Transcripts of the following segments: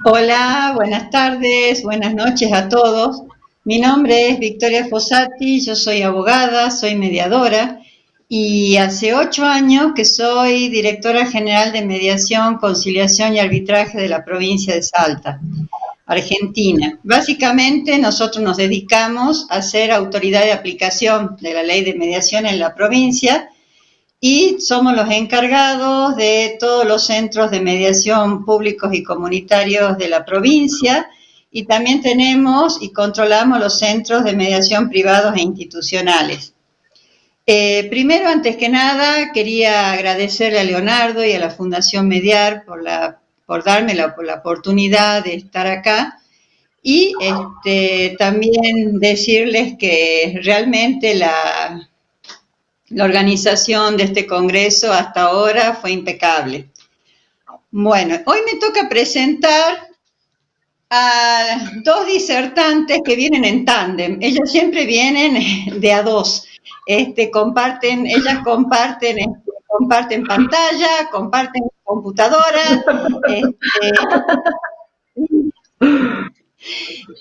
Hola, buenas tardes, buenas noches a todos. Mi nombre es Victoria Fossati, yo soy abogada, soy mediadora y hace 8 años que soy directora general de mediación, conciliación y arbitraje de la provincia de Salta, Argentina. Básicamente nosotros nos dedicamos a ser autoridad de aplicación de la ley de mediación en la provincia y somos los encargados de todos los centros de mediación públicos y comunitarios de la provincia y también tenemos y controlamos los centros de mediación privados e institucionales. Primero, antes que nada, quería agradecerle a Leonardo y a la Fundación Mediar por darme la oportunidad de estar acá y también decirles que realmente la organización de este congreso hasta ahora fue impecable. Bueno, hoy me toca presentar a dos disertantes que vienen en tándem. Ellas siempre vienen de a dos. Ellas comparten pantalla, comparten computadoras.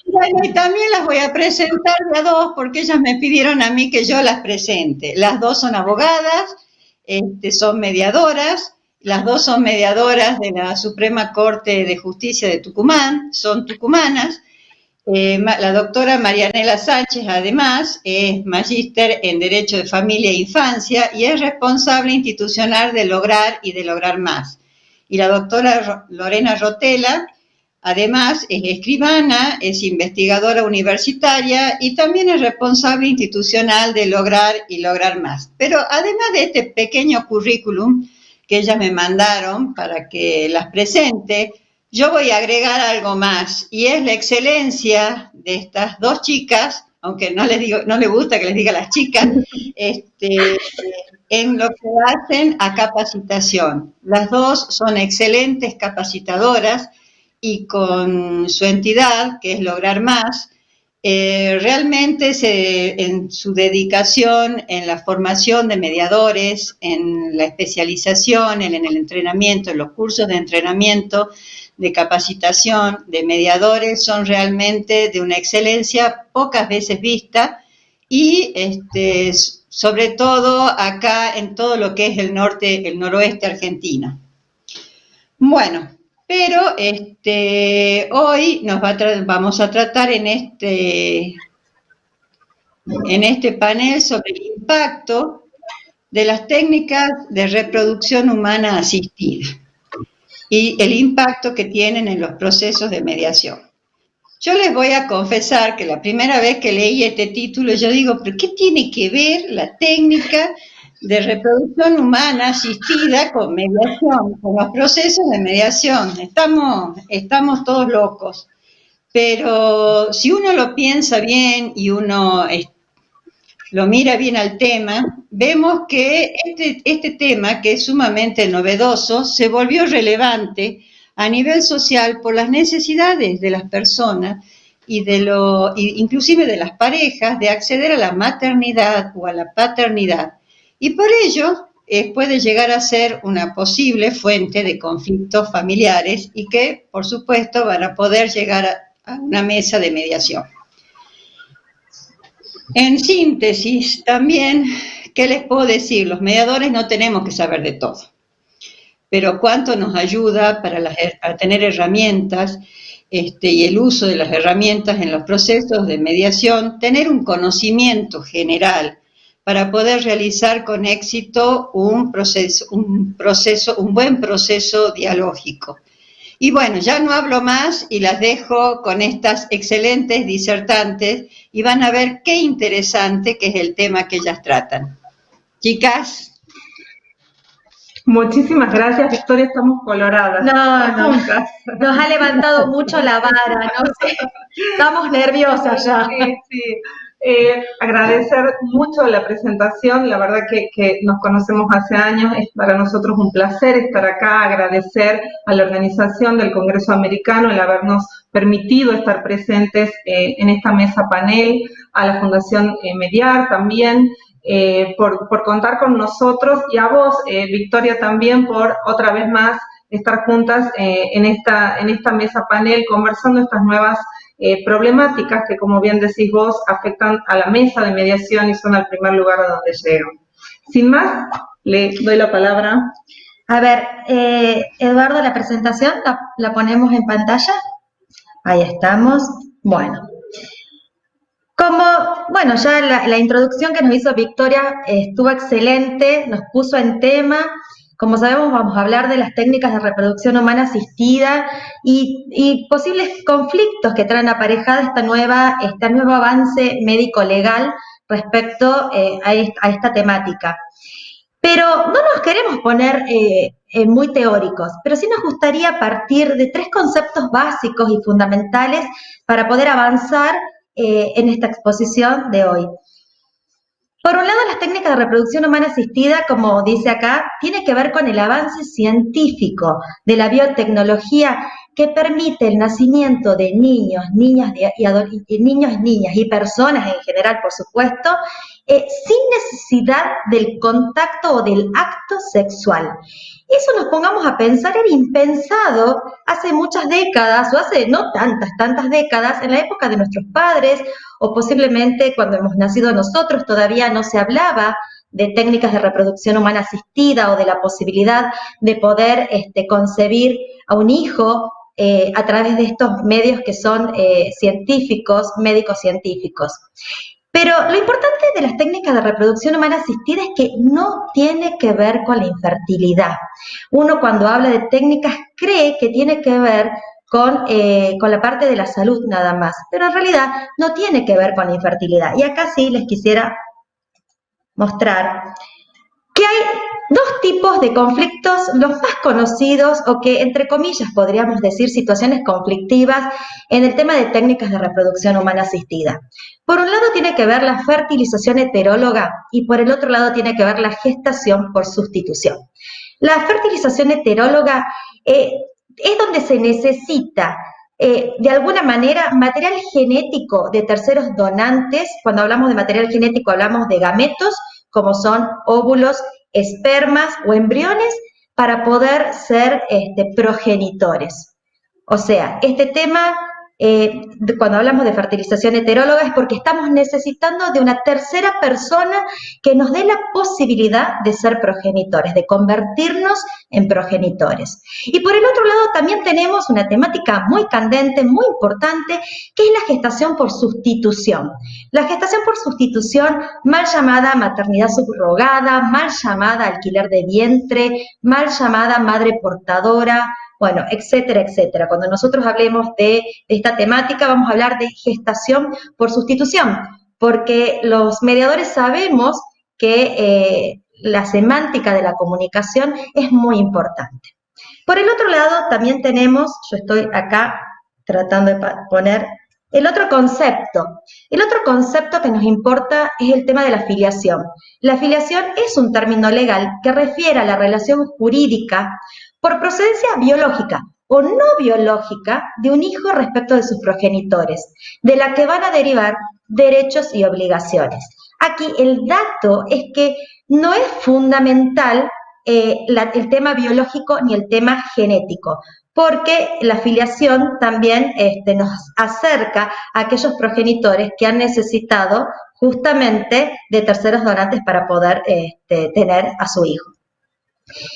Bueno, y también las voy a presentar de a dos porque ellas me pidieron a mí que yo las presente. Las dos son abogadas, son mediadoras, las dos son mediadoras de la Suprema Corte de Justicia de Tucumán, son tucumanas. La doctora Marianela Sánchez, además, es magíster en Derecho de Familia e Infancia y es responsable institucional de Lograr y de Lograr Más. Y la doctora Lorena Rotela, además, es escribana, es investigadora universitaria y también es responsable institucional de Lograr y Lograr Más. Pero además de este pequeño currículum que ellas me mandaron para que las presente, yo voy a agregar algo más y es la excelencia de estas dos chicas, aunque no les gusta que les diga las chicas, en lo que hacen a capacitación. Las dos son excelentes capacitadoras y con su entidad, que es Lograr Más, realmente en su dedicación en la formación de mediadores, en la especialización, en el entrenamiento, en los cursos de entrenamiento, de capacitación de mediadores, son realmente de una excelencia pocas veces vista y sobre todo acá en todo lo que es el noroeste argentino. Bueno, pero hoy vamos a tratar en este panel sobre el impacto de las técnicas de reproducción humana asistida y el impacto que tienen en los procesos de mediación. Yo les voy a confesar que la primera vez que leí este título yo digo, ¿pero qué tiene que ver la técnica de reproducción humana asistida con mediación, con los procesos de mediación? Estamos todos locos. Pero si uno lo piensa bien y uno lo mira bien al tema, vemos que este tema, que es sumamente novedoso, se volvió relevante a nivel social por las necesidades de las personas y inclusive de las parejas de acceder a la maternidad o a la paternidad. Y por ello puede llegar a ser una posible fuente de conflictos familiares y que, por supuesto, van a poder llegar a una mesa de mediación. En síntesis, también, ¿qué les puedo decir? Los mediadores no tenemos que saber de todo, pero cuánto nos ayuda para tener herramientas y el uso de las herramientas en los procesos de mediación, tener un conocimiento general para poder realizar con éxito un buen proceso dialógico. Y bueno, ya no hablo más y las dejo con estas excelentes disertantes y van a ver qué interesante que es el tema que ellas tratan. Chicas. Muchísimas gracias, Victoria, estamos coloradas. No, nos ha levantado mucho la vara, no sé, estamos nerviosas ya. Sí. Agradecer mucho la presentación, la verdad que nos conocemos hace años, es para nosotros un placer estar acá, agradecer a la organización del Congreso Americano el habernos permitido estar presentes en esta mesa panel, a la Fundación Mediar también, por contar con nosotros y a vos, Victoria, también por otra vez más estar juntas en esta mesa panel conversando estas nuevas problemáticas que, como bien decís vos, afectan a la mesa de mediación y son al primer lugar a donde llegan. Sin más, le doy la palabra. A ver, Eduardo, la presentación la ponemos en pantalla. Ahí estamos. Bueno, ya la introducción que nos hizo Victoria estuvo excelente, nos puso en tema. Como sabemos, vamos a hablar de las técnicas de reproducción humana asistida y posibles conflictos que traen aparejada este nuevo avance médico-legal respecto a esta temática. Pero no nos queremos poner muy teóricos, pero sí nos gustaría partir de 3 conceptos básicos y fundamentales para poder avanzar en esta exposición de hoy. Por un lado, las técnicas de reproducción humana asistida, como dice acá, tiene que ver con el avance científico de la biotecnología que permite el nacimiento de niños, niñas y personas en general, por supuesto, sin necesidad del contacto o del acto sexual. Eso, nos pongamos a pensar, era impensado hace muchas décadas, o hace no tantas décadas, en la época de nuestros padres, o posiblemente cuando hemos nacido nosotros, todavía no se hablaba de técnicas de reproducción humana asistida o de la posibilidad de poder concebir a un hijo a través de estos medios que son científicos, médicos científicos. Pero lo importante de las técnicas de reproducción humana asistida es que no tiene que ver con la infertilidad. Uno, cuando habla de técnicas, cree que tiene que ver con la parte de la salud nada más, pero en realidad no tiene que ver con la infertilidad. Y acá sí les quisiera mostrar que hay 2 tipos de conflictos, los más conocidos, o que entre comillas podríamos decir situaciones conflictivas en el tema de técnicas de reproducción humana asistida. Por un lado tiene que ver la fertilización heteróloga y por el otro lado tiene que ver la gestación por sustitución. La fertilización heteróloga es donde se necesita de alguna manera material genético de terceros donantes. Cuando hablamos de material genético hablamos de gametos, como son óvulos, espermas o embriones, para poder ser progenitores. O sea, este tema, cuando hablamos de fertilización heteróloga, es porque estamos necesitando de una tercera persona que nos dé la posibilidad de ser progenitores, de convertirnos en progenitores. Y por el otro lado también tenemos una temática muy candente, muy importante, que es la gestación por sustitución. La gestación por sustitución, mal llamada maternidad subrogada, mal llamada alquiler de vientre, mal llamada madre portadora, bueno, etcétera, etcétera. Cuando nosotros hablemos de esta temática, vamos a hablar de gestación por sustitución, porque los mediadores sabemos que la semántica de la comunicación es muy importante. Por el otro lado, también tenemos, yo estoy acá tratando de poner el otro concepto. El otro concepto que nos importa es el tema de la filiación. La filiación es un término legal que refiere a la relación jurídica por procedencia biológica o no biológica de un hijo respecto de sus progenitores, de la que van a derivar derechos y obligaciones. Aquí el dato es que no es fundamental el tema biológico ni el tema genético, porque la filiación también nos acerca a aquellos progenitores que han necesitado justamente de terceros donantes para poder tener a su hijo.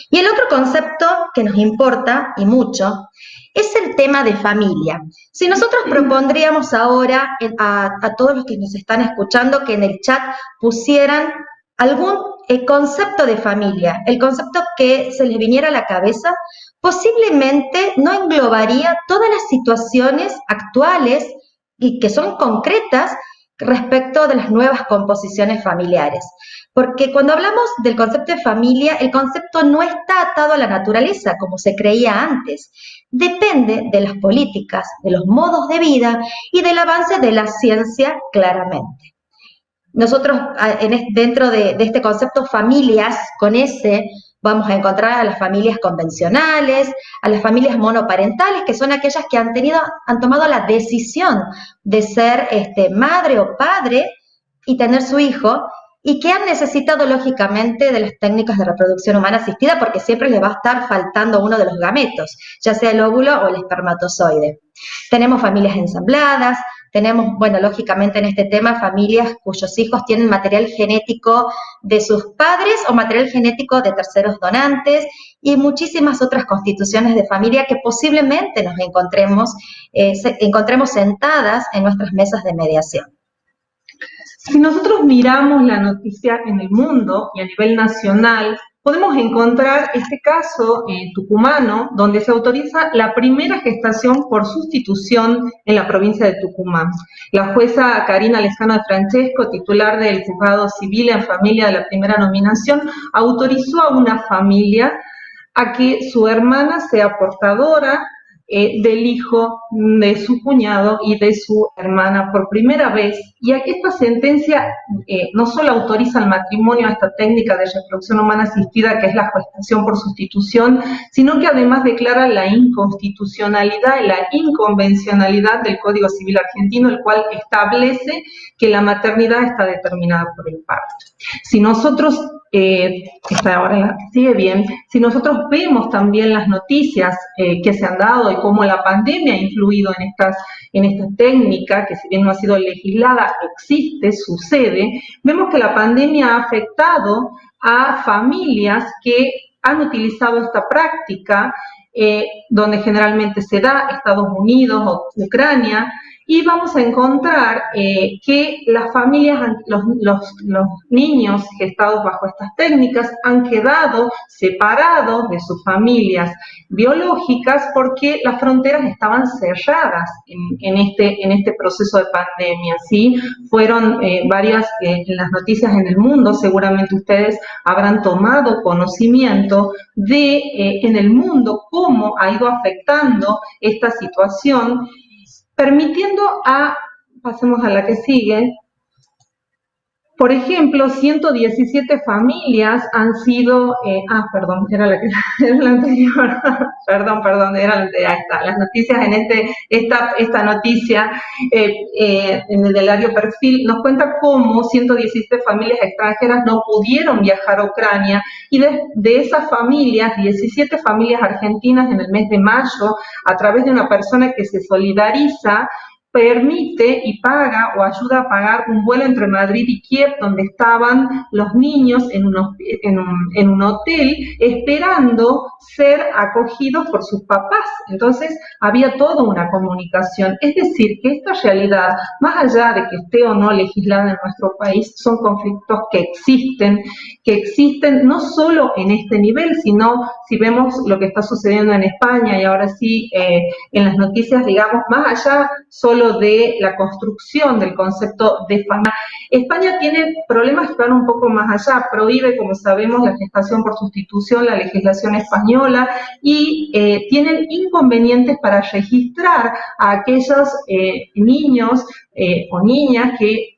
Y el otro concepto que nos importa, y mucho, es el tema de familia. Si nosotros propondríamos ahora a todos los que nos están escuchando que en el chat pusieran algún concepto de familia, el concepto que se les viniera a la cabeza, posiblemente no englobaría todas las situaciones actuales y que son concretas respecto de las nuevas composiciones familiares. Porque cuando hablamos del concepto de familia, el concepto no está atado a la naturaleza, como se creía antes. Depende de las políticas, de los modos de vida y del avance de la ciencia, claramente. Nosotros, dentro de este concepto familias, con S, vamos a encontrar a las familias convencionales, a las familias monoparentales, que son aquellas que han tomado la decisión de ser madre o padre y tener su hijo, y que han necesitado lógicamente de las técnicas de reproducción humana asistida porque siempre les va a estar faltando uno de los gametos, ya sea el óvulo o el espermatozoide. Tenemos familias ensambladas, tenemos, bueno, lógicamente en este tema, familias cuyos hijos tienen material genético de sus padres o material genético de terceros donantes y muchísimas otras constituciones de familia que posiblemente nos encontremos sentadas en nuestras mesas de mediación. Si nosotros miramos la noticia en el mundo y a nivel nacional, podemos encontrar este caso tucumano, donde se autoriza la primera gestación por sustitución en la provincia de Tucumán. La jueza Karina Lezcano de Francesco, titular del Juzgado Civil en Familia de la primera nominación, autorizó a una familia a que su hermana sea portadora del hijo de su cuñado y de su hermana por primera vez, y aquí esta sentencia no solo autoriza el matrimonio a esta técnica de reproducción humana asistida, que es la gestación por sustitución, sino que además declara la inconstitucionalidad y la inconvencionalidad del Código Civil argentino, el cual establece que la maternidad está determinada por el parto. Si nosotros, ahora sigue bien, si nosotros vemos también las noticias que se han dado y cómo la pandemia ha influido en esta técnica, que si bien no ha sido legislada, existe, sucede, vemos que la pandemia ha afectado a familias que han utilizado esta práctica, donde generalmente se da Estados Unidos o Ucrania, y vamos a encontrar que las familias, los niños gestados bajo estas técnicas han quedado separados de sus familias biológicas porque las fronteras estaban cerradas en este proceso de pandemia, ¿sí? Fueron varias, en las noticias en el mundo, seguramente ustedes habrán tomado conocimiento de en el mundo cómo ha ido afectando esta situación, permitiendo pasemos a la que sigue, por ejemplo, 117 familias han sido, perdón, era la anterior, perdón, era ahí está, las noticias esta noticia en el diario Perfil nos cuenta cómo 117 familias extranjeras no pudieron viajar a Ucrania, y de esas familias, 17 familias argentinas en el mes de mayo, a través de una persona que se solidariza, permite y paga o ayuda a pagar un vuelo entre Madrid y Kiev, donde estaban los niños en un hotel esperando ser acogidos por sus papás. Entonces había toda una comunicación. Es decir, que esta realidad, más allá de que esté o no legislada en nuestro país, son conflictos que existen no solo en este nivel, sino si vemos lo que está sucediendo en España, y ahora sí en las noticias, digamos, más allá solo de la construcción del concepto de familia. España tiene problemas que van un poco más allá, prohíbe, como sabemos, la gestación por sustitución, la legislación española, y tienen inconvenientes para registrar a aquellos niños o niñas que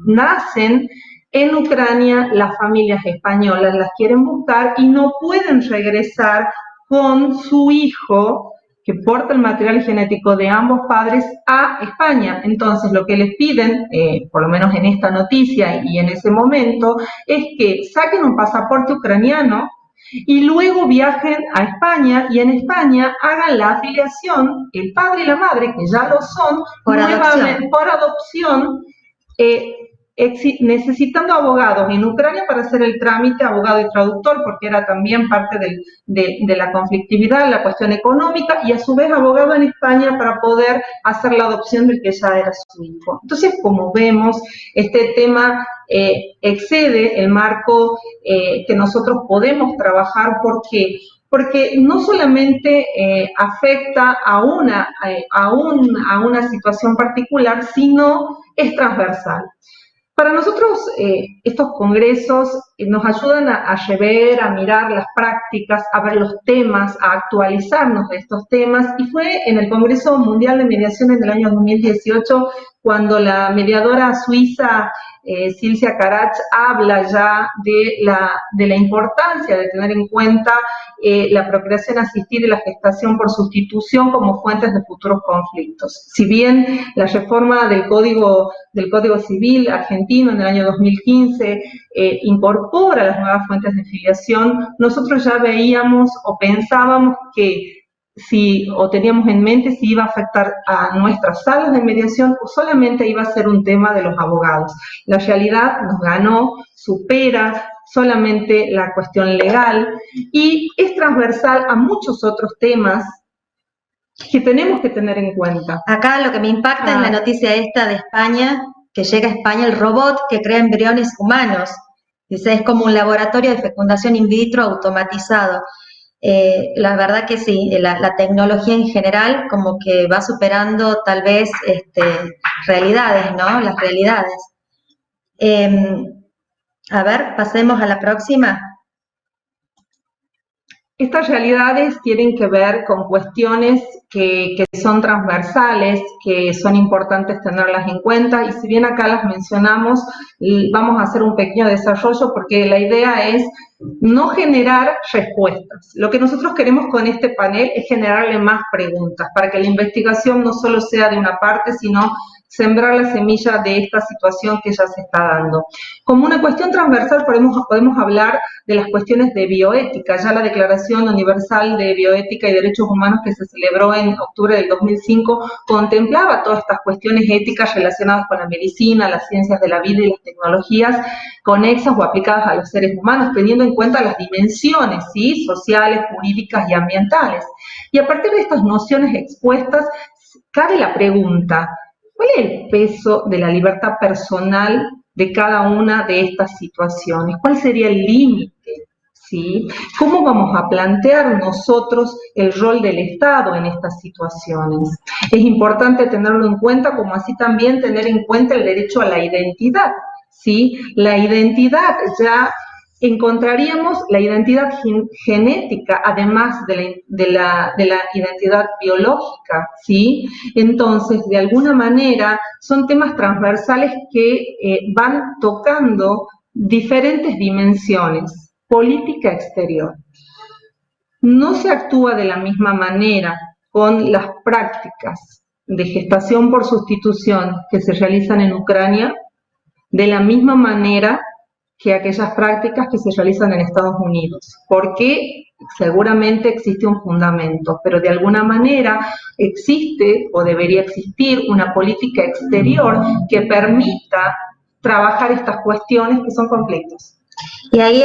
nacen en Ucrania. Las familias españolas las quieren buscar y no pueden regresar con su hijo que porta el material genético de ambos padres a España. Entonces, lo que les piden, por lo menos en esta noticia y en ese momento, es que saquen un pasaporte ucraniano y luego viajen a España, y en España hagan la afiliación, el padre y la madre, que ya lo son, por adopción, necesitando abogados en Ucrania para hacer el trámite, abogado y traductor, porque era también parte de la conflictividad, la cuestión económica, y a su vez abogado en España para poder hacer la adopción del que ya era su hijo. Entonces, como vemos, este tema excede el marco que nosotros podemos trabajar, porque no solamente afecta a una situación particular, sino es transversal. Para nosotros, estos congresos nos ayudan a rever, a mirar las prácticas, a ver los temas, a actualizarnos de estos temas, y fue en el Congreso Mundial de Mediación en el año 2018 cuando la mediadora suiza Silvia Carach habla ya de la importancia de tener en cuenta la procreación asistida y la gestación por sustitución como fuentes de futuros conflictos. Si bien la reforma del Código Civil argentino en el año 2015 incorpora las nuevas fuentes de filiación, nosotros ya veíamos o pensábamos que o teníamos en mente si iba a afectar a nuestras salas de mediación o solamente iba a ser un tema de los abogados. La realidad nos ganó, supera solamente la cuestión legal y es transversal a muchos otros temas que tenemos que tener en cuenta. Acá lo que me impacta es la noticia esta de España, que llega a España el robot que crea embriones humanos. Dice, es como un laboratorio de fecundación in vitro automatizado. La verdad que sí, la tecnología en general como que va superando tal vez realidades, ¿no? Las realidades. A ver, pasemos a la próxima. Estas realidades tienen que ver con cuestiones que son transversales, que son importantes tenerlas en cuenta, y si bien acá las mencionamos, vamos a hacer un pequeño desarrollo porque la idea es no generar respuestas. Lo que nosotros queremos con este panel es generarle más preguntas, para que la investigación no solo sea de una parte, sino sembrar la semilla de esta situación que ya se está dando. Como una cuestión transversal podemos hablar de las cuestiones de bioética. Ya la Declaración Universal de Bioética y Derechos Humanos que se celebró en octubre del 2005 contemplaba todas estas cuestiones éticas relacionadas con la medicina, las ciencias de la vida y las tecnologías conexas o aplicadas a los seres humanos, teniendo en cuenta las dimensiones, ¿sí?, sociales, jurídicas y ambientales. Y a partir de estas nociones expuestas, cabe la pregunta: ¿cuál es el peso de la libertad personal de cada una de estas situaciones? ¿Cuál sería el límite? ¿Sí? ¿Cómo vamos a plantear nosotros el rol del Estado en estas situaciones? Es importante tenerlo en cuenta, como así también tener en cuenta el derecho a la identidad, ¿sí? La identidad, ya encontraríamos la identidad genética, además de la identidad biológica, ¿sí? Entonces, de alguna manera, son temas transversales que van tocando diferentes dimensiones. Política exterior. No se actúa de la misma manera con las prácticas de gestación por sustitución que se realizan en Ucrania, de la misma manera que aquellas prácticas que se realizan en Estados Unidos, porque seguramente existe un fundamento, pero de alguna manera existe o debería existir una política exterior que permita trabajar estas cuestiones que son conflictos. Y ahí,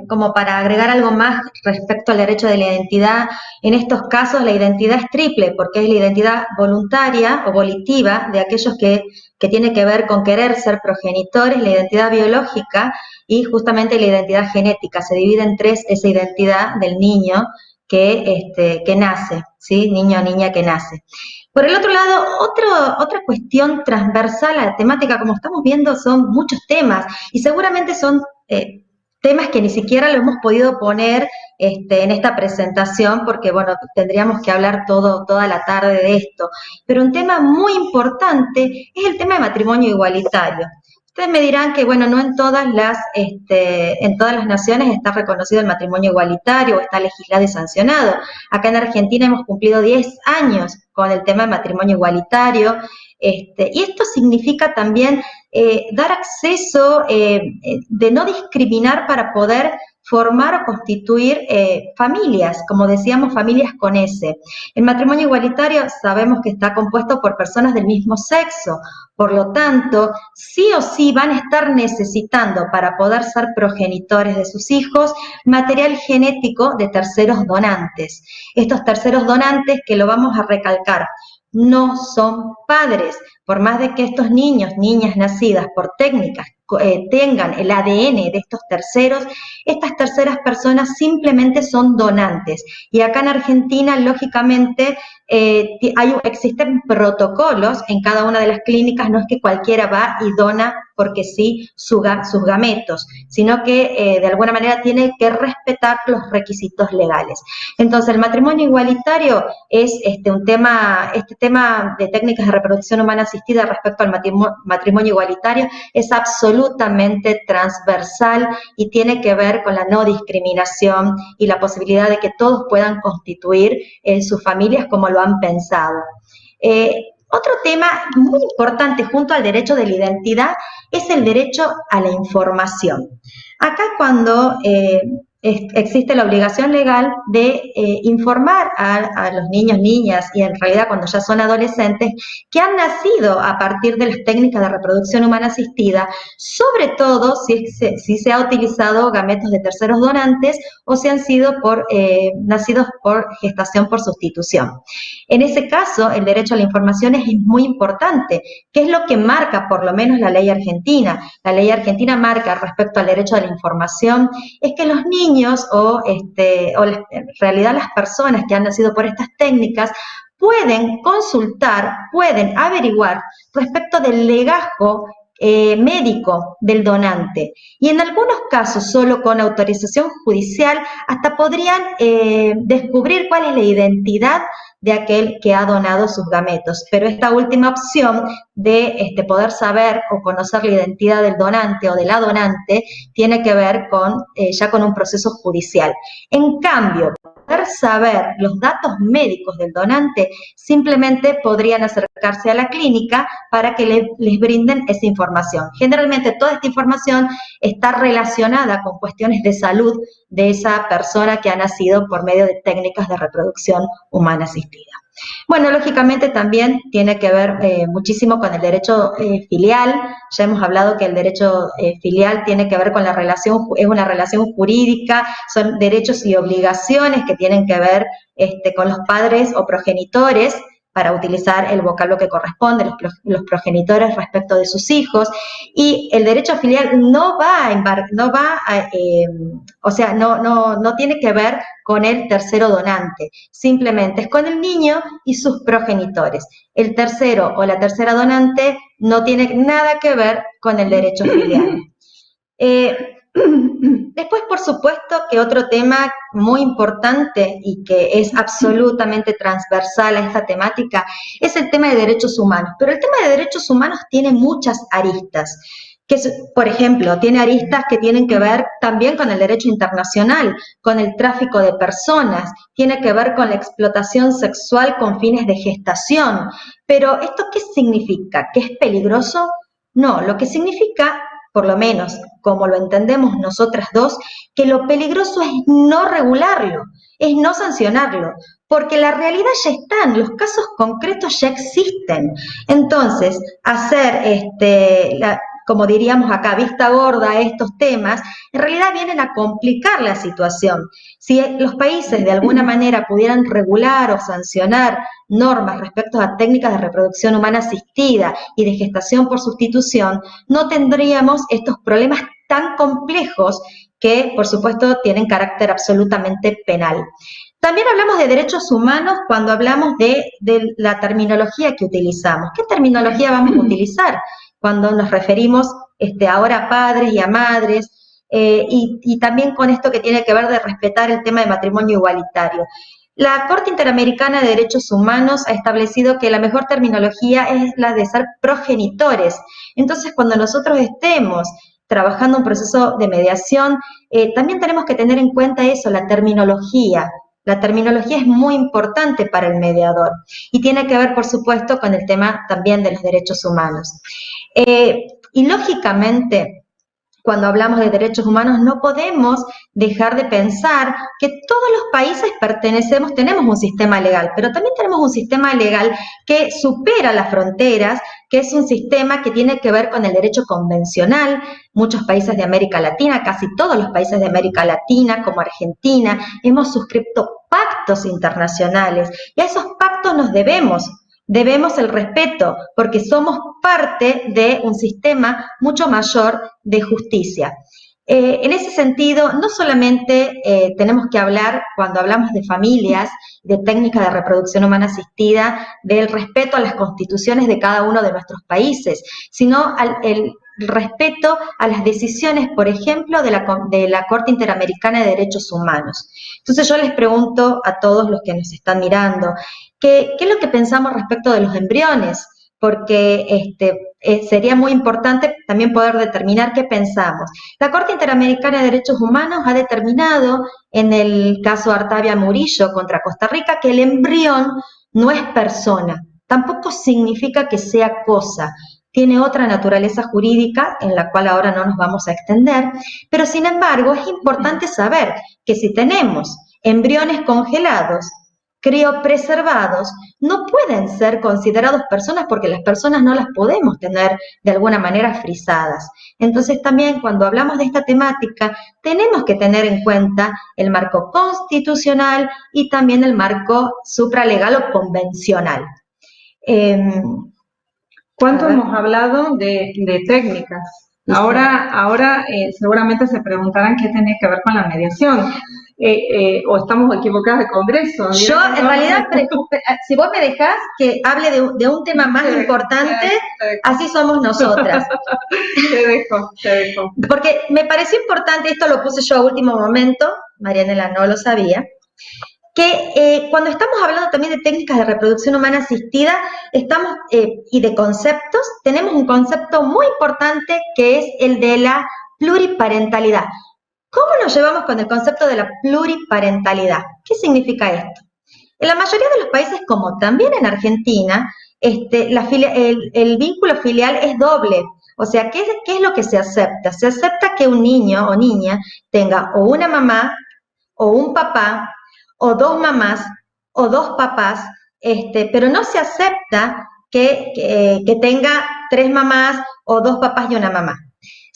como para agregar algo más respecto al derecho de la identidad, en estos casos la identidad es triple, porque es la identidad voluntaria o volitiva de aquellos que tiene que ver con querer ser progenitores, la identidad biológica y justamente la identidad genética. Se divide en tres esa identidad del niño que nace, ¿sí? Niño o niña que nace. Por el otro lado, otra cuestión transversal a la temática, como estamos viendo, son muchos temas y seguramente son temas que ni siquiera lo hemos podido poner en esta presentación porque, bueno, tendríamos que hablar toda la tarde de esto. Pero un tema muy importante es el tema de matrimonio igualitario. Ustedes me dirán que, bueno, no en todas las naciones está reconocido el matrimonio igualitario o está legislado y sancionado. Acá en Argentina hemos cumplido 10 años con el tema de matrimonio igualitario, y esto significa también dar acceso, de no discriminar para poder formar o constituir familias, como decíamos, familias con S. El matrimonio igualitario sabemos que está compuesto por personas del mismo sexo, por lo tanto, sí o sí van a estar necesitando para poder ser progenitores de sus hijos material genético de terceros donantes. Estos terceros donantes, que lo vamos a recalcar, no son padres, por más de que estos niños, niñas nacidas por técnicas tengan el ADN de estos terceros, estas terceras personas simplemente son donantes. Y acá en Argentina, lógicamente, existen protocolos en cada una de las clínicas, no es que cualquiera va y dona porque sí sus gametos, sino que de alguna manera tiene que respetar los requisitos legales. Entonces, el matrimonio igualitario es este tema de técnicas de reproducción humana asistida respecto al matrimonio igualitario es absolutamente transversal y tiene que ver con la no discriminación y la posibilidad de que todos puedan constituir sus familias como lo han pensado. Otro tema muy importante junto al derecho de la identidad es el derecho a la información. Acá cuando existe la obligación legal de informar a los niños, niñas y en realidad cuando ya son adolescentes que han nacido a partir de las técnicas de reproducción humana asistida, sobre todo si se ha utilizado gametos de terceros donantes o si han sido nacidos por gestación por sustitución. En ese caso, el derecho a la información es muy importante, que es lo que marca por lo menos la ley argentina. La ley argentina marca respecto al derecho a la información, es que los niños o en realidad las personas que han nacido por estas técnicas pueden consultar, pueden averiguar respecto del legajo médico del donante y en algunos casos solo con autorización judicial hasta podrían descubrir cuál es la identidad de aquel que ha donado sus gametos, pero esta última opción de poder saber o conocer la identidad del donante o de la donante tiene que ver ya con un proceso judicial. En cambio, poder saber los datos médicos del donante, simplemente podrían acercarse a la clínica para que les brinden esa información. Generalmente toda esta información está relacionada con cuestiones de salud de esa persona que ha nacido por medio de técnicas de reproducción humana asistida. Bueno, lógicamente también tiene que ver muchísimo con el derecho filial. Ya hemos hablado que el derecho filial tiene que ver con la relación, es una relación jurídica, son derechos y obligaciones que tienen que ver con los padres o progenitores, para utilizar el vocablo que corresponde, los progenitores respecto de sus hijos, y el derecho filial no tiene que ver con el tercero donante, simplemente es con el niño y sus progenitores. El tercero o la tercera donante no tiene nada que ver con el derecho filial. Después, por supuesto, que otro tema muy importante y que es absolutamente transversal a esta temática es el tema de derechos humanos. Pero el tema de derechos humanos tiene muchas aristas. Por ejemplo, tiene aristas que tienen que ver también con el derecho internacional, con el tráfico de personas, tiene que ver con la explotación sexual con fines de gestación. Pero, ¿esto qué significa? ¿Que es peligroso? No, lo que significa, por lo menos como lo entendemos nosotras dos, que lo peligroso es no regularlo, es no sancionarlo, porque la realidad ya está, los casos concretos ya existen. Entonces, hacer como diríamos acá, vista gorda a estos temas, en realidad vienen a complicar la situación. Si los países de alguna manera pudieran regular o sancionar normas respecto a técnicas de reproducción humana asistida y de gestación por sustitución, no tendríamos estos problemas tan complejos que, por supuesto, tienen carácter absolutamente penal. También hablamos de derechos humanos cuando hablamos de la terminología que utilizamos. ¿Qué terminología vamos a utilizar cuando nos referimos ahora a padres y a madres? Y también con esto que tiene que ver de respetar el tema de matrimonio igualitario. La Corte Interamericana de Derechos Humanos ha establecido que la mejor terminología es la de ser progenitores. Entonces, cuando nosotros estemos trabajando un proceso de mediación, también tenemos que tener en cuenta eso, la terminología. La terminología es muy importante para el mediador y tiene que ver, por supuesto, con el tema también de los derechos humanos. Y lógicamente, cuando hablamos de derechos humanos, no podemos dejar de pensar que todos los países tenemos un sistema legal, pero también tenemos un sistema legal que supera las fronteras, que es un sistema que tiene que ver con el derecho convencional. Muchos países de América Latina, casi todos los países de América Latina, como Argentina, hemos suscrito pactos internacionales y a esos pactos nos debemos el respeto, porque somos parte de un sistema mucho mayor de justicia. En ese sentido, no solamente tenemos que hablar, cuando hablamos de familias, de técnicas de reproducción humana asistida, del respeto a las constituciones de cada uno de nuestros países, sino el respeto a las decisiones, por ejemplo, de la Corte Interamericana de Derechos Humanos. Entonces yo les pregunto a todos los que nos están mirando, ¿qué es lo que pensamos respecto de los embriones? Porque sería muy importante también poder determinar qué pensamos. La Corte Interamericana de Derechos Humanos ha determinado, en el caso Artavia Murillo contra Costa Rica, que el embrión no es persona, tampoco significa que sea cosa, tiene otra naturaleza jurídica en la cual ahora no nos vamos a extender, pero sin embargo es importante saber que si tenemos embriones congelados, criopreservados, no pueden ser considerados personas porque las personas no las podemos tener de alguna manera frisadas. Entonces también cuando hablamos de esta temática tenemos que tener en cuenta el marco constitucional y también el marco supralegal o convencional. ¿Cuánto hemos hablado de técnicas? Ahora seguramente se preguntarán qué tiene que ver con la mediación. O estamos equivocadas de congreso. Yo, en realidad, si vos me dejás que hable de un tema más importante, así somos nosotras. Te dejo. Porque me pareció importante, esto lo puse yo a último momento, Marianela no lo sabía, que cuando estamos hablando también de técnicas de reproducción humana asistida y de conceptos, tenemos un concepto muy importante que es el de la pluriparentalidad. ¿Cómo nos llevamos con el concepto de la pluriparentalidad? ¿Qué significa esto? En la mayoría de los países, como también en Argentina, el vínculo filial es doble. O sea, ¿qué es lo que se acepta? Se acepta que un niño o niña tenga o una mamá o un papá o dos mamás o dos papás, pero no se acepta que tenga tres mamás o dos papás y una mamá.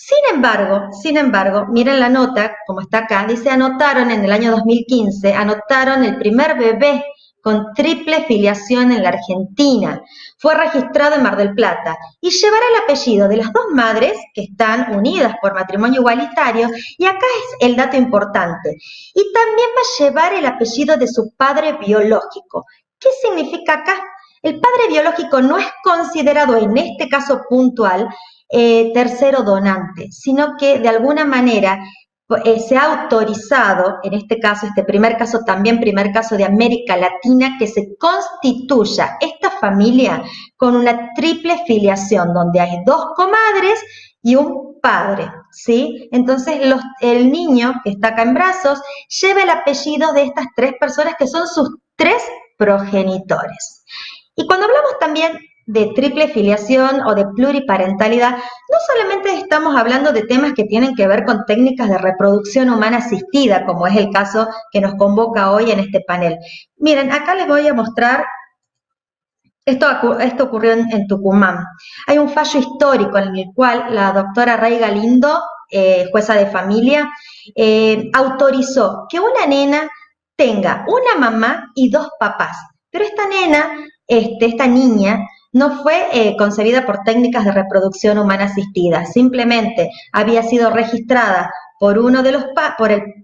Sin embargo, miren la nota, como está acá, dice anotaron en el año 2015, anotaron el primer bebé con triple filiación en la Argentina. Fue registrado en Mar del Plata y llevará el apellido de las dos madres que están unidas por matrimonio igualitario, y acá es el dato importante. Y también va a llevar el apellido de su padre biológico. ¿Qué significa acá? El padre biológico no es considerado en este caso puntual tercero donante, sino que de alguna manera se ha autorizado, en este caso, primer caso de América Latina, que se constituya esta familia con una triple filiación, donde hay dos comadres y un padre, ¿sí? Entonces el niño que está acá en brazos lleva el apellido de estas tres personas que son sus tres progenitores. Y cuando hablamos también de triple filiación o de pluriparentalidad, no solamente estamos hablando de temas que tienen que ver con técnicas de reproducción humana asistida, como es el caso que nos convoca hoy en este panel. Miren, acá les voy a mostrar, esto ocurrió en Tucumán. Hay un fallo histórico en el cual la doctora Rey Galindo, jueza de familia, autorizó que una nena tenga una mamá y dos papás, pero esta niña, no fue concebida por técnicas de reproducción humana asistida, simplemente había sido registrada por uno de los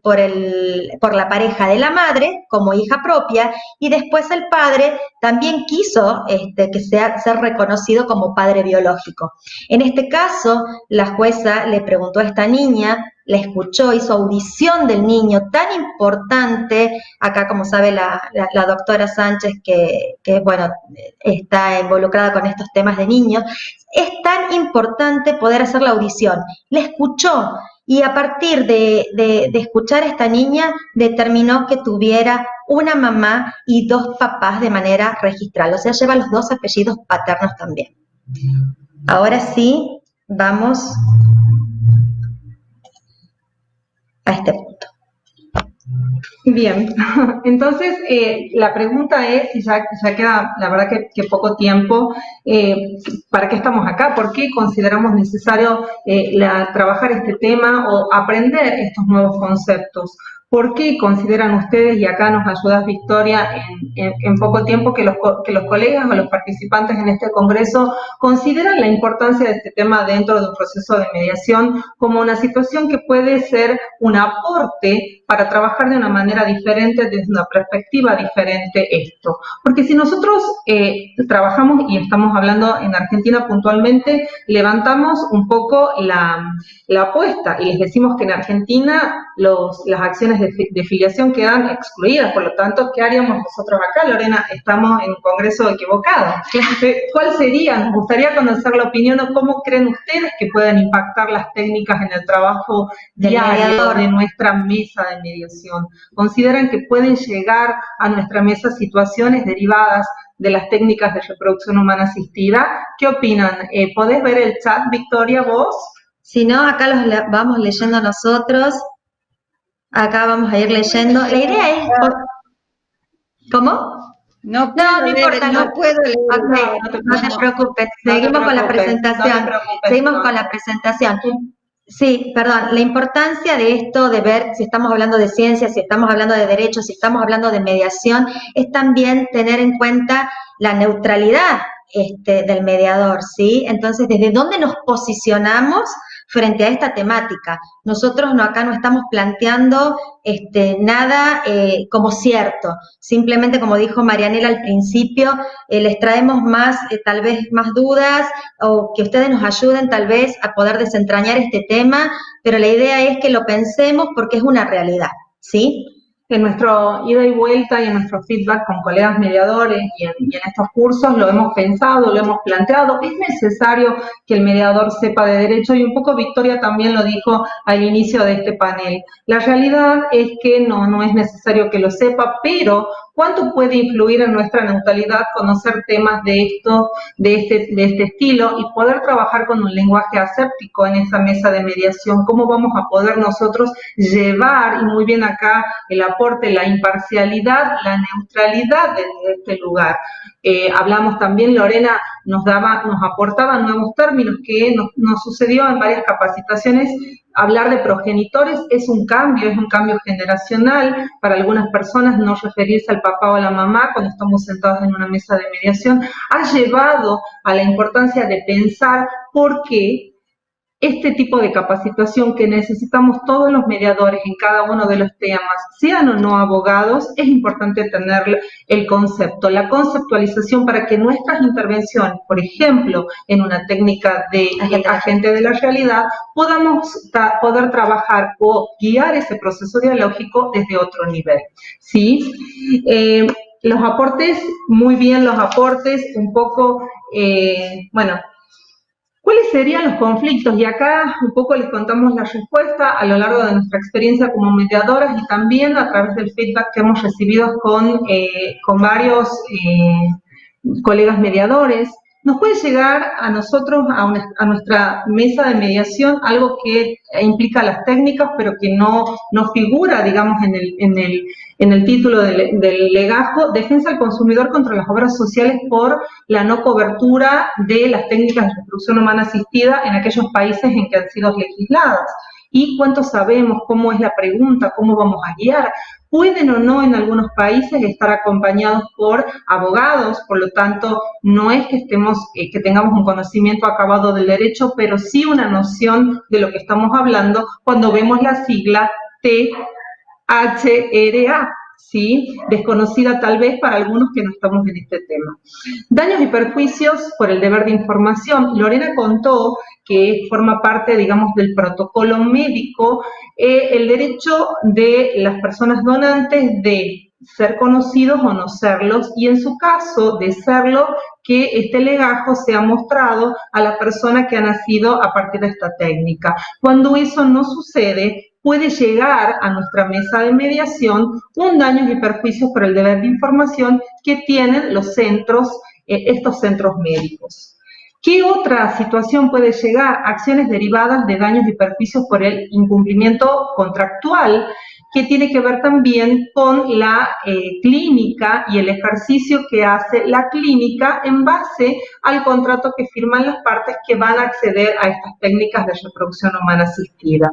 por la pareja de la madre como hija propia, y después el padre también quiso que ser reconocido como padre biológico. En este caso, la jueza le preguntó a esta niña, la escuchó, hizo audición del niño, tan importante, acá como sabe la doctora Sánchez, que bueno, está involucrada con estos temas de niños, es tan importante poder hacer la audición. La escuchó, y a partir de escuchar a esta niña, determinó que tuviera una mamá y dos papás de manera registral, o sea, lleva los dos apellidos paternos también. Ahora sí, vamos a este punto. Bien, entonces la pregunta es, y ya queda la verdad que poco tiempo, ¿para qué estamos acá? ¿Por qué consideramos necesario trabajar este tema o aprender estos nuevos conceptos? ¿Por qué consideran ustedes, y acá nos ayudas Victoria, en poco tiempo que los colegas o los participantes en este congreso consideran la importancia de este tema dentro de un proceso de mediación como una situación que puede ser un aporte para trabajar de una manera diferente, desde una perspectiva diferente esto? Porque si nosotros trabajamos, y estamos hablando en Argentina puntualmente, levantamos un poco la apuesta y les decimos que en Argentina las acciones de filiación quedan excluidas. Por lo tanto, ¿qué haríamos nosotros acá, Lorena? Estamos en un congreso equivocado. ¿Cuál sería? Nos gustaría conocer la opinión o cómo creen ustedes que pueden impactar las técnicas en el trabajo diario de nuestra mesa de mediación. ¿Consideran que pueden llegar a nuestra mesa situaciones derivadas de las técnicas de reproducción humana asistida? ¿Qué opinan? ¿Podés ver el chat, Victoria, vos? Si no, acá los vamos leyendo nosotros. Acá vamos a ir leyendo. La idea es... ¿Cómo? No importa, no puedo leer. Okay, no te preocupes. Seguimos con la presentación. Seguimos con la presentación. Sí, perdón, la importancia de esto, de ver si estamos hablando de ciencia, si estamos hablando de derechos, si estamos hablando de mediación, es también tener en cuenta la neutralidad del mediador, ¿sí? Entonces, ¿desde dónde nos posicionamos frente a esta temática? Nosotros acá no estamos planteando nada como cierto, simplemente, como dijo Marianela al principio, les traemos más, tal vez más dudas, o que ustedes nos ayuden tal vez a poder desentrañar este tema, pero la idea es que lo pensemos porque es una realidad, ¿sí? En nuestro ida y vuelta y en nuestro feedback con colegas mediadores y en estos cursos lo hemos pensado, lo hemos planteado. Es necesario que el mediador sepa de derecho, y un poco Victoria también lo dijo al inicio de este panel. La realidad es que no es necesario que lo sepa, pero ¿cuánto puede influir en nuestra neutralidad conocer temas de este estilo y poder trabajar con un lenguaje aséptico en esa mesa de mediación? ¿Cómo vamos a poder nosotros llevar, y muy bien acá el aporte, la imparcialidad, la neutralidad desde este lugar? Hablamos también, Lorena nos aportaba nuevos términos que nos sucedió en varias capacitaciones. Hablar de progenitores es un cambio generacional. Para algunas personas no referirse al papá o a la mamá cuando estamos sentados en una mesa de mediación ha llevado a la importancia de pensar por qué este tipo de capacitación que necesitamos todos los mediadores en cada uno de los temas, sean o no abogados, es importante tener el concepto, la conceptualización para que nuestras intervenciones, por ejemplo, en una técnica de agente de la realidad, podamos poder trabajar o guiar ese proceso dialógico desde otro nivel, ¿sí? Los aportes, muy bien los aportes, un poco, bueno, ¿cuáles serían los conflictos? Y acá un poco les contamos la respuesta a lo largo de nuestra experiencia como mediadoras y también a través del feedback que hemos recibido con varios colegas mediadores. Nos puede llegar a nosotros, a nuestra mesa de mediación, algo que implica las técnicas, pero que no figura, digamos, en el título del legajo: defensa al consumidor contra las obras sociales por la no cobertura de las técnicas de reproducción humana asistida en aquellos países en que han sido legisladas. ¿Y cuánto sabemos? ¿Cómo es la pregunta? ¿Cómo vamos a guiar? Pueden o no en algunos países estar acompañados por abogados, por lo tanto no es que tengamos un conocimiento acabado del derecho, pero sí una noción de lo que estamos hablando cuando vemos la sigla THRA, ¿sí? Desconocida tal vez para algunos que no estamos en este tema. Daños y perjuicios por el deber de información. Lorena contó que forma parte, digamos, del protocolo médico, el derecho de las personas donantes de ser conocidos o no serlos, y en su caso de serlo, que este legajo sea mostrado a la persona que ha nacido a partir de esta técnica. Cuando eso no sucede, puede llegar a nuestra mesa de mediación un daño y perjuicios por el deber de información que tienen los centros, estos centros médicos. ¿Qué otra situación puede llegar? Acciones derivadas de daños y perjuicios por el incumplimiento contractual, que tiene que ver también con la clínica y el ejercicio que hace la clínica en base al contrato que firman las partes que van a acceder a estas técnicas de reproducción humana asistida.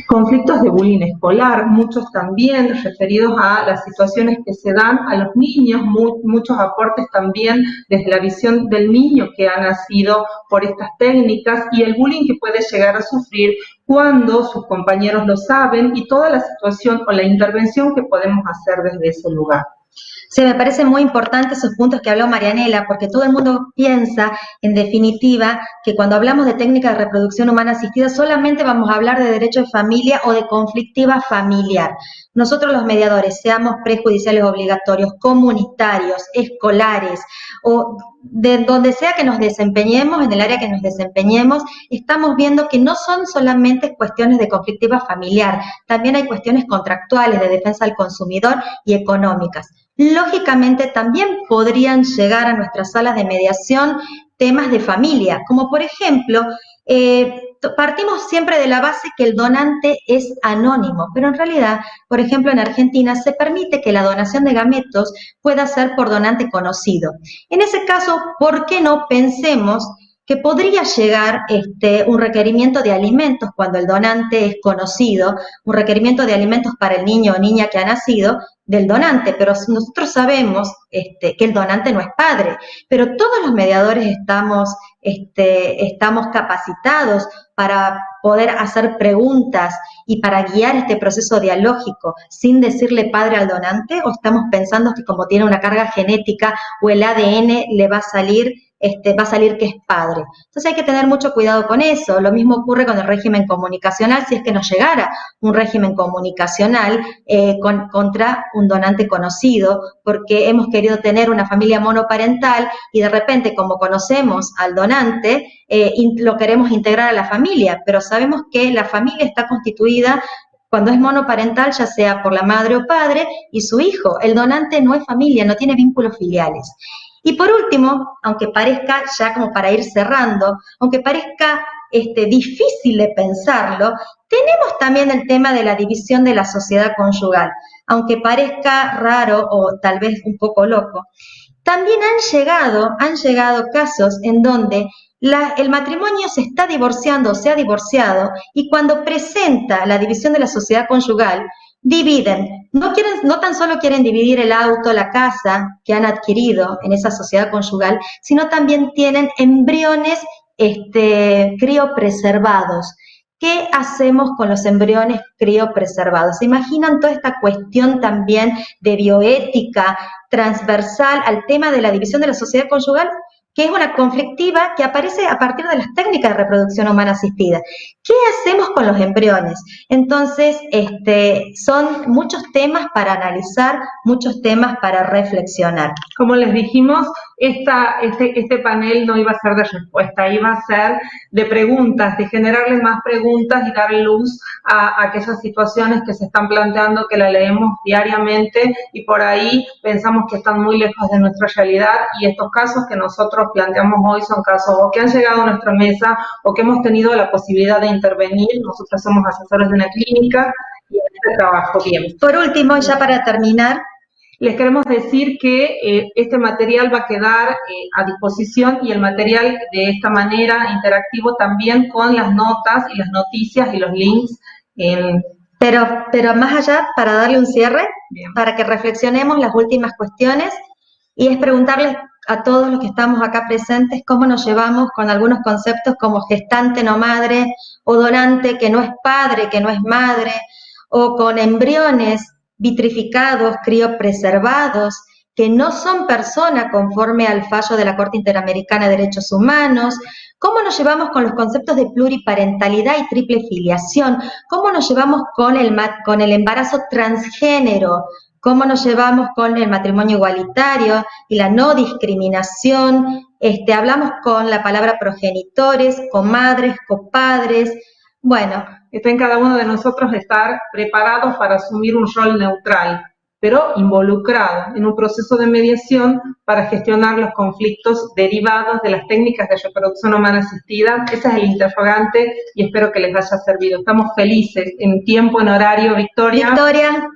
Conflictos de bullying escolar, muchos también referidos a las situaciones que se dan a los niños, muchos aportes también desde la visión del niño que ha nacido por estas técnicas y el bullying que puede llegar a sufrir cuando sus compañeros lo saben y toda la situación o la intervención que podemos hacer desde ese lugar. Sí, me parece muy importante esos puntos que habló Marianela, porque todo el mundo piensa, en definitiva, que cuando hablamos de técnica de reproducción humana asistida solamente vamos a hablar de derecho de familia o de conflictiva familiar. Nosotros los mediadores, seamos prejudiciales obligatorios, comunitarios, escolares o de donde sea que nos desempeñemos, en el área que nos desempeñemos, estamos viendo que no son solamente cuestiones de conflictiva familiar, también hay cuestiones contractuales de defensa del consumidor y económicas. Lógicamente también podrían llegar a nuestras salas de mediación temas de familia, como por ejemplo, partimos siempre de la base que el donante es anónimo, pero en realidad, por ejemplo, en Argentina se permite que la donación de gametos pueda ser por donante conocido. En ese caso, ¿por qué no pensemos que podría llegar un requerimiento de alimentos cuando el donante es conocido, un requerimiento de alimentos para el niño o niña que ha nacido del donante, pero nosotros sabemos que el donante no es padre, pero todos los mediadores estamos capacitados para poder hacer preguntas y para guiar este proceso dialógico sin decirle padre al donante, o estamos pensando que como tiene una carga genética o el ADN le va a salir que es padre. Entonces hay que tener mucho cuidado con eso. Lo mismo ocurre con el régimen comunicacional, si es que nos llegara un régimen comunicacional contra un donante conocido, porque hemos querido tener una familia monoparental y de repente, como conocemos al donante, lo queremos integrar a la familia, pero sabemos que la familia está constituida cuando es monoparental, ya sea por la madre o padre y su hijo. El donante no es familia, no tiene vínculos filiales. Y por último, aunque parezca, ya como para ir cerrando, aunque parezca difícil de pensarlo, tenemos también el tema de la división de la sociedad conyugal. Aunque parezca raro o tal vez un poco loco, también han llegado casos en donde el matrimonio se está divorciando o se ha divorciado y cuando presenta la división de la sociedad conyugal, dividen, no tan solo quieren dividir el auto, la casa que han adquirido en esa sociedad conyugal, sino también tienen embriones criopreservados. ¿Qué hacemos con los embriones criopreservados? ¿Se imaginan toda esta cuestión también de bioética transversal al tema de la división de la sociedad conyugal? Que es una conflictiva que aparece a partir de las técnicas de reproducción humana asistida. ¿Qué hacemos con los embriones? Entonces, son muchos temas para analizar, muchos temas para reflexionar. Como les dijimos, este panel no iba a ser de respuesta, iba a ser de preguntas, de generarle más preguntas y dar luz a aquellas situaciones que se están planteando, que la leemos diariamente y por ahí pensamos que están muy lejos de nuestra realidad y estos casos que nosotros planteamos hoy son casos o que han llegado a nuestra mesa o que hemos tenido la posibilidad de intervenir. Nosotros somos asesores de una clínica y este trabajo bien. Por último, ya para terminar, les queremos decir que este material va a quedar a disposición y el material de esta manera interactivo también con las notas y las noticias y los links. Pero más allá, para darle un cierre, Bien. Para que reflexionemos las últimas cuestiones y es preguntarles a todos los que estamos acá presentes cómo nos llevamos con algunos conceptos como gestante no madre o donante que no es padre, que no es madre, o con embriones vitrificados, criopreservados, que no son personas conforme al fallo de la Corte Interamericana de Derechos Humanos. ¿Cómo nos llevamos con los conceptos de pluriparentalidad y triple filiación? ¿Cómo nos llevamos con el embarazo transgénero? ¿Cómo nos llevamos con el matrimonio igualitario y la no discriminación? Hablamos con la palabra progenitores, comadres, copadres. Bueno, está en cada uno de nosotros estar preparados para asumir un rol neutral. pero involucrado en un proceso de mediación para gestionar los conflictos derivados de las técnicas de reproducción humana asistida. Ese es el interrogante y espero que les haya servido. Estamos felices en tiempo, en horario. Victoria. Victoria.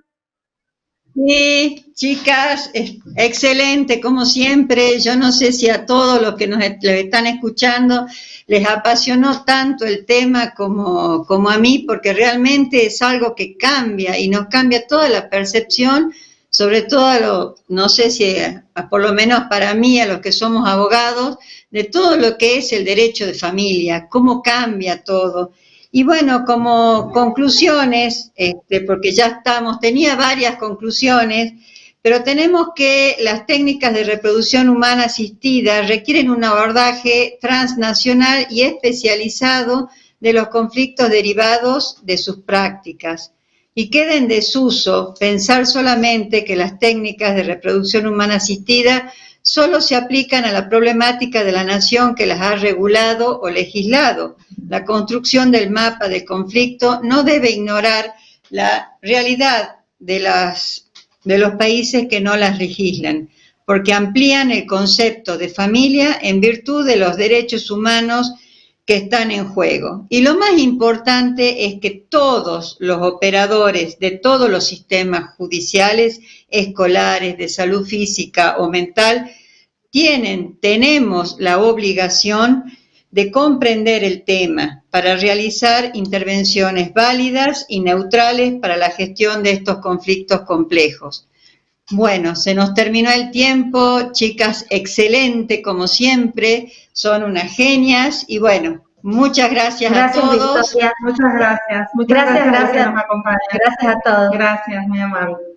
Sí, chicas, excelente, como siempre. Yo no sé si a todos los que nos están escuchando les apasionó tanto el tema como a mí, porque realmente es algo que cambia y nos cambia toda la percepción, sobre todo, no sé si, por lo menos para mí, a los que somos abogados, de todo lo que es el derecho de familia, cómo cambia todo. Y bueno, como conclusiones, porque ya tenía varias conclusiones, pero tenemos que las técnicas de reproducción humana asistida requieren un abordaje transnacional y especializado de los conflictos derivados de sus prácticas. Y queda en desuso pensar solamente que las técnicas de reproducción humana asistida solo se aplican a la problemática de la nación que las ha regulado o legislado. La construcción del mapa del conflicto no debe ignorar la realidad de los países que no las legislan, porque amplían el concepto de familia en virtud de los derechos humanos que están en juego. Y lo más importante es que todos los operadores de todos los sistemas judiciales, escolares, de salud física o mental, tenemos la obligación de comprender el tema para realizar intervenciones válidas y neutrales para la gestión de estos conflictos complejos. Bueno, se nos terminó el tiempo, chicas, excelente como siempre, son unas genias y bueno, muchas gracias a todos. Victoria. Muchas gracias. Muchas gracias. Que nos acompañan. Gracias a todos. Gracias, muy amable.